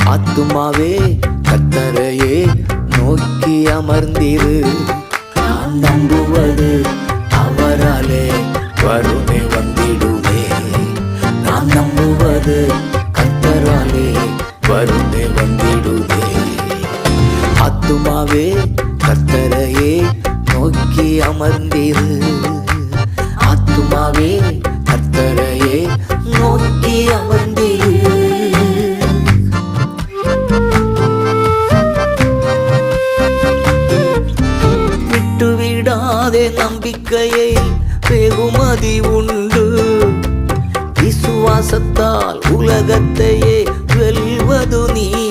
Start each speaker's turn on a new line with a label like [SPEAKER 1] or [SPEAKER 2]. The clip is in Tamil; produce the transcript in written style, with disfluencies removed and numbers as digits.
[SPEAKER 1] ஆத்துமாவே கர்த்தரையே நோக்கி அமர்ந்திரு. நான் நம்புவது அவராலே வருமே வந்திடுமே. நான் நம்புவது கர்த்தராலே வருமே வந்திடுமே. ஆத்துமாவே கர்த்தரையே நோக்கி அமர்ந்திரு. ஆத்துமாவே கர்த்தரையே நோக்கி அமர்ந்திரு. விட்டுவிடாதே நம்பிக்கையை, வெகுமதி உண்டு. விசுவாசத்தால் உலகத்தையே வெல்வது நீ.